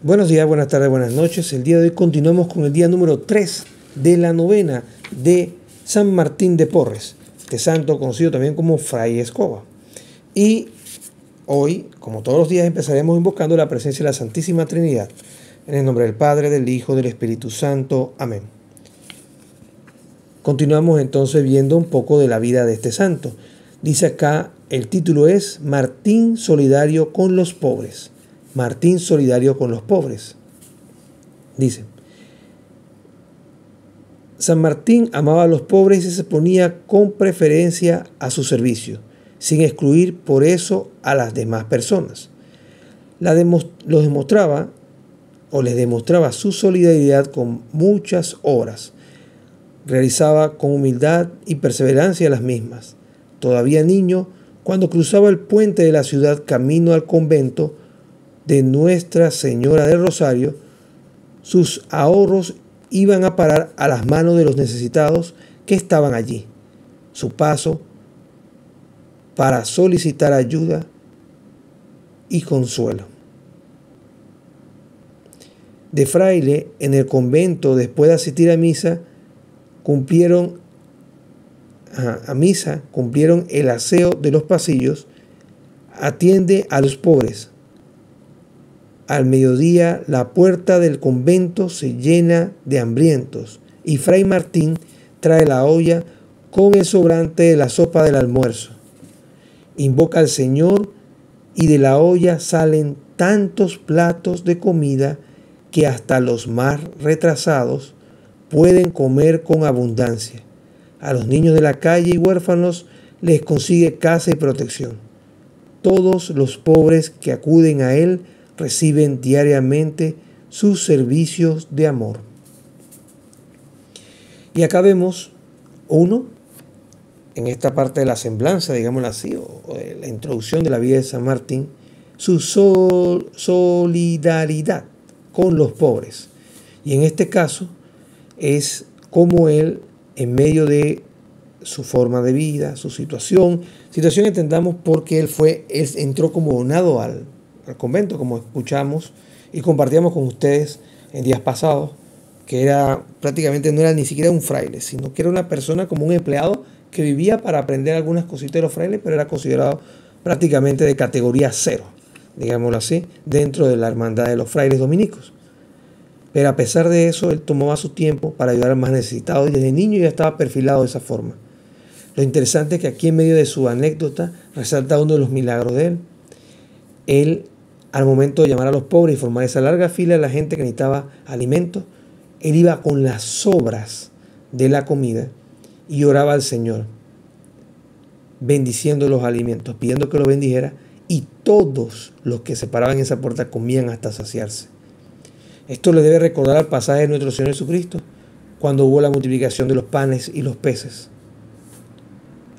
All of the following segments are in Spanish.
Buenos días, buenas tardes, buenas noches. El día de hoy continuamos con el día número 3 de la novena de San Martín de Porres, este santo conocido también como Fray Escoba. Y hoy, como todos los días, empezaremos invocando la presencia de la Santísima Trinidad. En el nombre del Padre, del Hijo, del Espíritu Santo. Amén. Continuamos entonces viendo un poco de la vida de este santo. Dice acá, el título es Martín solidario con los pobres. Martín solidario con los pobres. Dice, San Martín amaba a los pobres y se ponía con preferencia a su servicio, sin excluir por eso a las demás personas. Les demostraba su solidaridad con muchas obras. Realizaba con humildad y perseverancia las mismas. Todavía niño, cuando cruzaba el puente de la ciudad camino al convento de Nuestra Señora del Rosario, sus ahorros iban a parar a las manos de los necesitados que estaban allí. Su paso para solicitar ayuda y consuelo. De fraile en el convento, después de asistir a misa, cumplieron el aseo de los pasillos, atiende a los pobres. Al mediodía la puerta del convento se llena de hambrientos y Fray Martín trae la olla con el sobrante de la sopa del almuerzo. Invoca al Señor y de la olla salen tantos platos de comida que hasta los más retrasados pueden comer con abundancia. A los niños de la calle y huérfanos les consigue casa y protección. Todos los pobres que acuden a él reciben diariamente sus servicios de amor. Y acá vemos en esta parte de la semblanza, digámoslo así, o la introducción de la vida de San Martín, su solidaridad con los pobres. Y en este caso es como él, en medio de su forma de vida, su situación entendamos porque él entró como donado al convento, como escuchamos y compartíamos con ustedes en días pasados, que prácticamente no era ni siquiera un fraile, sino que era una persona como un empleado que vivía para aprender algunas cositas de los frailes, pero era considerado prácticamente de categoría 0, digámoslo así, dentro de la hermandad de los frailes dominicos. Pero a pesar de eso, él tomaba su tiempo para ayudar al más necesitado y desde niño ya estaba perfilado de esa forma. Lo interesante es que aquí en medio de su anécdota resalta uno de los milagros de él. Él, al momento de llamar a los pobres y formar esa larga fila de la gente que necesitaba alimento, él iba con las sobras de la comida y oraba al Señor, bendiciendo los alimentos, pidiendo que los bendijera, y todos los que se paraban en esa puerta comían hasta saciarse. Esto le debe recordar al pasaje de nuestro Señor Jesucristo, cuando hubo la multiplicación de los panes y los peces.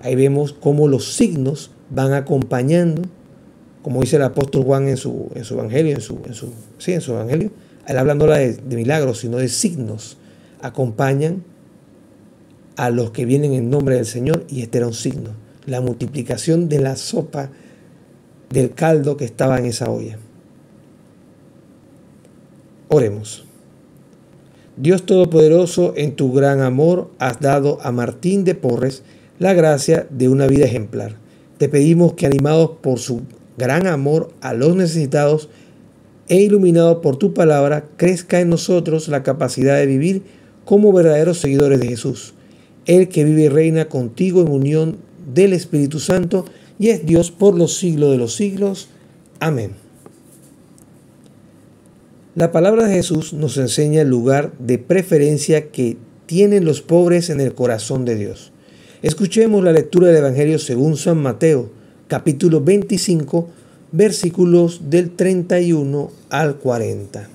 Ahí vemos cómo los signos van acompañando, como dice el apóstol Juan en su evangelio, en su evangelio, él hablando de milagros, sino de signos, acompañan a los que vienen en nombre del Señor, y este era un signo, la multiplicación de la sopa, del caldo que estaba en esa olla. Oremos. Dios Todopoderoso, en tu gran amor has dado a Martín de Porres la gracia de una vida ejemplar. Te pedimos que, animados por su gran amor a los necesitados e iluminado por tu palabra, crezca en nosotros la capacidad de vivir como verdaderos seguidores de Jesús, el que vive y reina contigo en unión del Espíritu Santo y es Dios por los siglos de los siglos. Amén. La palabra de Jesús nos enseña el lugar de preferencia que tienen los pobres en el corazón de Dios. Escuchemos la lectura del Evangelio según San Mateo, capítulo 25, versículos del 31 al 40.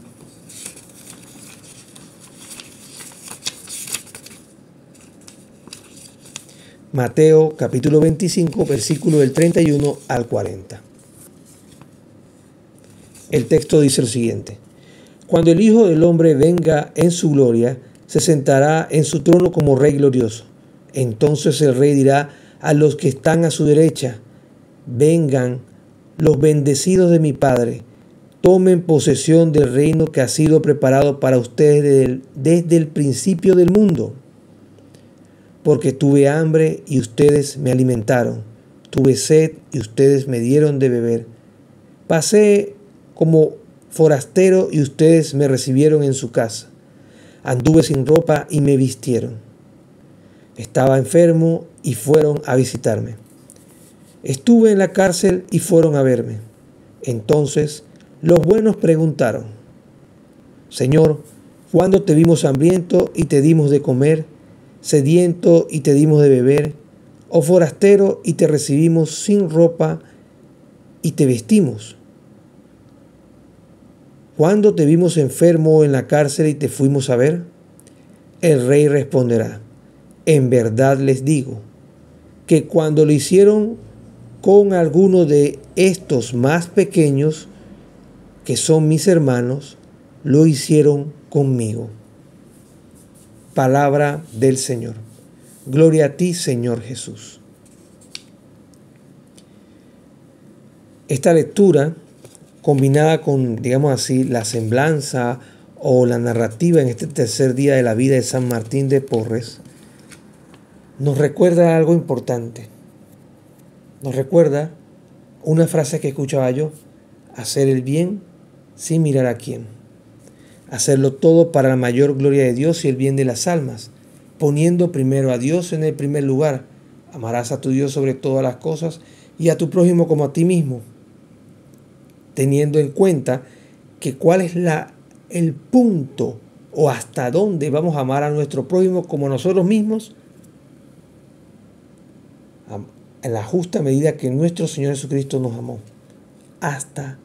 Mateo, capítulo 25, versículo del 31 al 40. El texto dice lo siguiente: Cuando el Hijo del Hombre venga en su gloria, se sentará en su trono como Rey glorioso. Entonces el Rey dirá a los que están a su derecha: vengan los bendecidos de mi Padre, Tomen posesión del reino que ha sido preparado para ustedes desde el principio del mundo. Porque tuve hambre y ustedes me alimentaron. Tuve sed y ustedes me dieron de beber. Pasé como forastero y ustedes me recibieron en su casa. Anduve sin ropa y me vistieron. Estaba enfermo y fueron a visitarme. Estuve en la cárcel y fueron a verme. Entonces los buenos preguntaron: Señor, ¿cuándo te vimos hambriento y te dimos de comer, sediento y te dimos de beber, o forastero y te recibimos sin ropa y te vestimos? ¿Cuándo te vimos enfermo en la cárcel y te fuimos a ver? El rey responderá: en verdad les digo que cuando lo hicieron con alguno de estos más pequeños, que son mis hermanos, lo hicieron conmigo. Palabra del Señor. Gloria a ti, Señor Jesús. Esta lectura, combinada con, digamos así, la semblanza o la narrativa en este tercer día de la vida de San Martín de Porres, nos recuerda algo importante. Nos recuerda una frase que escuchaba yo: hacer el bien sin mirar a quién. Hacerlo todo para la mayor gloria de Dios y el bien de las almas, poniendo primero a Dios en el primer lugar. Amarás a tu Dios sobre todas las cosas y a tu prójimo como a ti mismo, teniendo en cuenta que cuál es el punto o hasta dónde vamos a amar a nuestro prójimo como a nosotros mismos, en la justa medida que nuestro Señor Jesucristo nos amó, hasta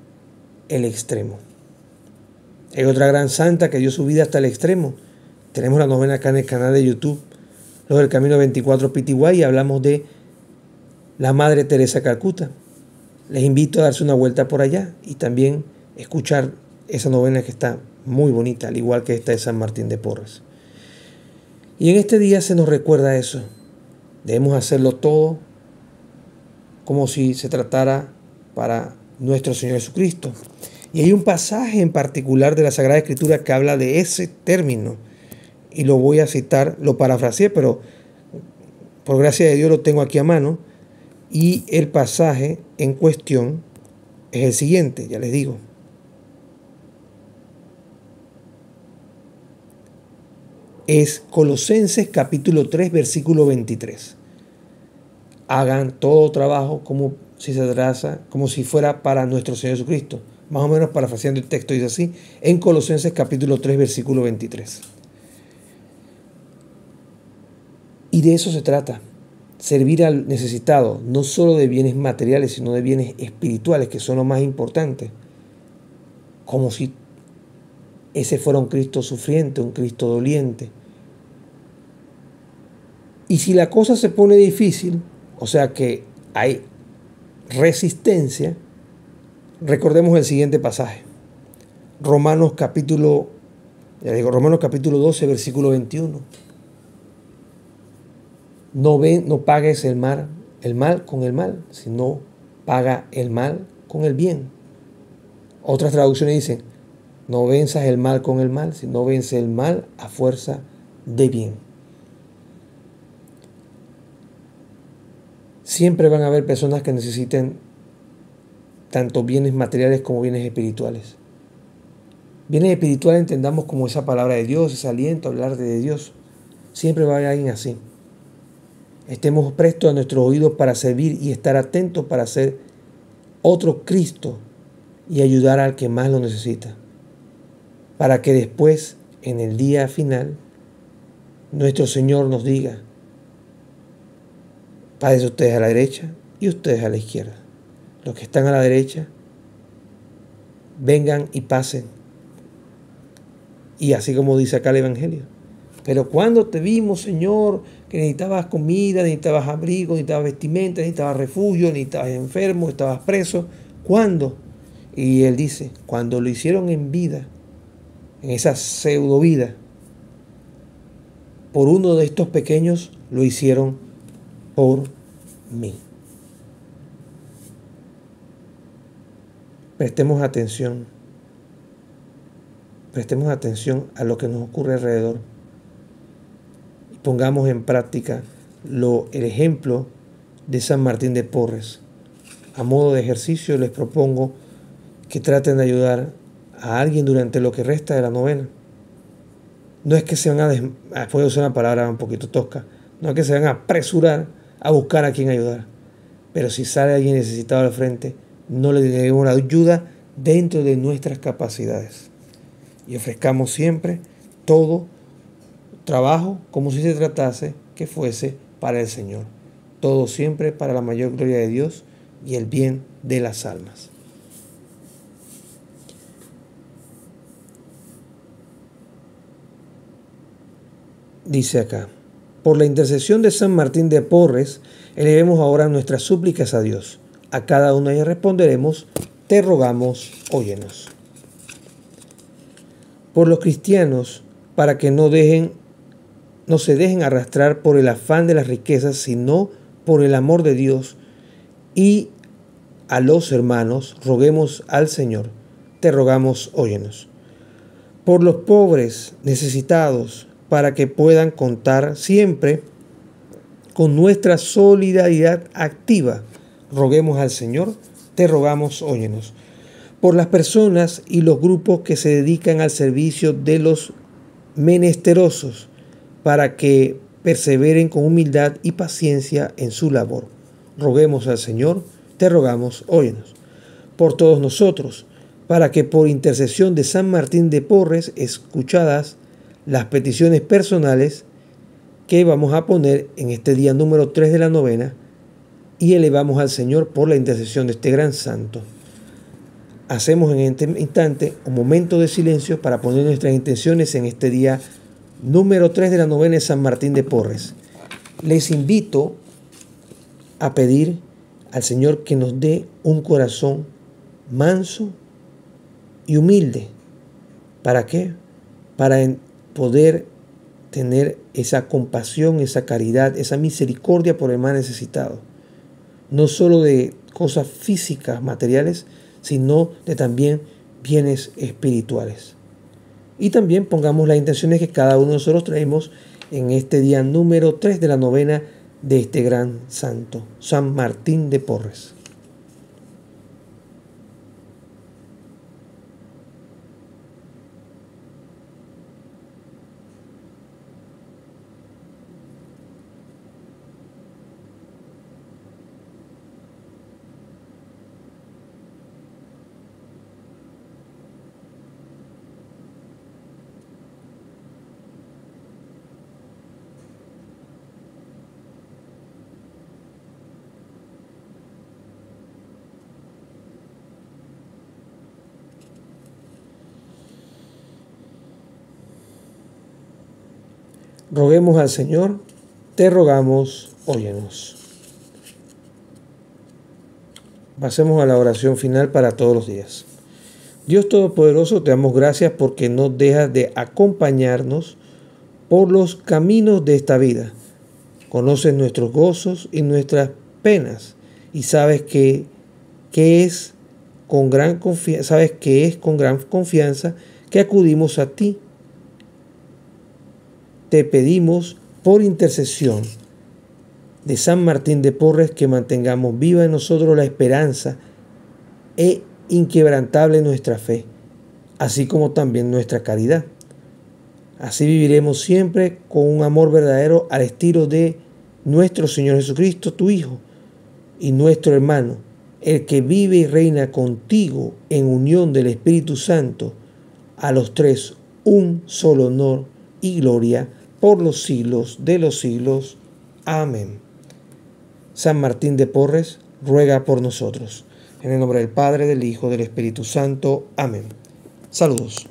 el extremo. Hay otra gran santa que dio su vida hasta el extremo. Tenemos la novena acá en el canal de YouTube, Los del Camino 24 PTY, y hablamos de la Madre Teresa Calcuta. Les invito a darse una vuelta por allá y también escuchar esa novena que está muy bonita, al igual que esta de San Martín de Porres. Y en este día se nos recuerda eso. Debemos hacerlo todo como si se tratara para nuestro Señor Jesucristo. Y hay un pasaje en particular de la Sagrada Escritura que habla de ese término. Y lo voy a citar, lo parafraseé, pero por gracia de Dios lo tengo aquí a mano. Y el pasaje en cuestión es el siguiente, ya les digo. Es Colosenses capítulo 3, versículo 23. Hagan todo trabajo como si fuera para nuestro Señor Jesucristo. Más o menos parafraseando el texto dice así, en Colosenses capítulo 3, versículo 23. Y de eso se trata. Servir al necesitado, no solo de bienes materiales, sino de bienes espirituales, que son lo más importante. Como si ese fuera un Cristo sufriente, un Cristo doliente. Y si la cosa se pone difícil, o sea que hay resistencia, recordemos el siguiente pasaje. Romanos capítulo 12, versículo 21. No pagues el mal con el mal, sino paga el mal con el bien. Otras traducciones dicen: no venzas el mal con el mal, sino vence el mal a fuerza de bien. Siempre van a haber personas que necesiten tanto bienes materiales como bienes espirituales. Bienes espirituales entendamos como esa palabra de Dios, ese aliento, hablar de Dios. Siempre va a haber alguien así. Estemos prestos a nuestros oídos para servir y estar atentos para ser otro Cristo y ayudar al que más lo necesita. Para que después, en el día final, nuestro Señor nos diga: Padres, ustedes a la derecha y ustedes a la izquierda. Los que están a la derecha, vengan y pasen. Y así como dice acá el Evangelio. Pero cuando te vimos, Señor, que necesitabas comida, necesitabas abrigo, necesitabas vestimenta, necesitabas refugio, necesitabas enfermo, estabas preso, ¿cuándo? Y Él dice: cuando lo hicieron en vida, en esa pseudo vida, por uno de estos pequeños, lo hicieron por mí. Prestemos atención prestemos atención a lo que nos ocurre alrededor y pongamos en práctica el ejemplo de San Martín de Porres. A modo de ejercicio les propongo que traten de ayudar a alguien durante lo que resta de la novena. No es que se van puedo usar una palabra un poquito tosca, no es que se van a apresurar a buscar a quien ayudar, pero si sale alguien necesitado al frente, no le demos la ayuda dentro de nuestras capacidades y ofrezcamos siempre todo trabajo como si se tratase que fuese para el Señor, todo siempre para la mayor gloria de Dios y el bien de las almas. Dice acá: por la intercesión de San Martín de Porres, elevemos ahora nuestras súplicas a Dios. A cada una de ellas responderemos: te rogamos, óyenos. Por los cristianos, para que no se dejen arrastrar por el afán de las riquezas, sino por el amor de Dios, y a los hermanos, roguemos al Señor: te rogamos, óyenos. Por los pobres necesitados, para que puedan contar siempre con nuestra solidaridad activa, roguemos al Señor, te rogamos, óyenos. Por las personas y los grupos que se dedican al servicio de los menesterosos, para que perseveren con humildad y paciencia en su labor, roguemos al Señor, te rogamos, óyenos. Por todos nosotros, para que por intercesión de San Martín de Porres, escuchadas las peticiones personales que vamos a poner en este día número 3 de la novena, y elevamos al Señor por la intercesión de este gran santo. Hacemos en este instante un momento de silencio para poner nuestras intenciones en este día número 3 de la novena de San Martín de Porres. Les invito a pedir al Señor que nos dé un corazón manso y humilde. ¿Para qué? Para poder tener esa compasión, esa caridad, esa misericordia por el más necesitado. No solo de cosas físicas, materiales, sino de también bienes espirituales. Y también pongamos las intenciones que cada uno de nosotros traemos en este día número 3 de la novena de este gran santo, San Martín de Porres. Roguemos al Señor, te rogamos, óyenos. Pasemos a la oración final para todos los días. Dios Todopoderoso, te damos gracias porque no dejas de acompañarnos por los caminos de esta vida. Conoces nuestros gozos y nuestras penas y sabes que es con gran confianza que acudimos a ti. Te pedimos por intercesión de San Martín de Porres que mantengamos viva en nosotros la esperanza e inquebrantable nuestra fe, así como también nuestra caridad. Así viviremos siempre con un amor verdadero al estilo de nuestro Señor Jesucristo, tu Hijo, y nuestro hermano, el que vive y reina contigo en unión del Espíritu Santo, a los tres un solo honor y gloria por los siglos de los siglos. Amén. San Martín de Porres, ruega por nosotros. En el nombre del Padre, del Hijo, del Espíritu Santo. Amén. Saludos.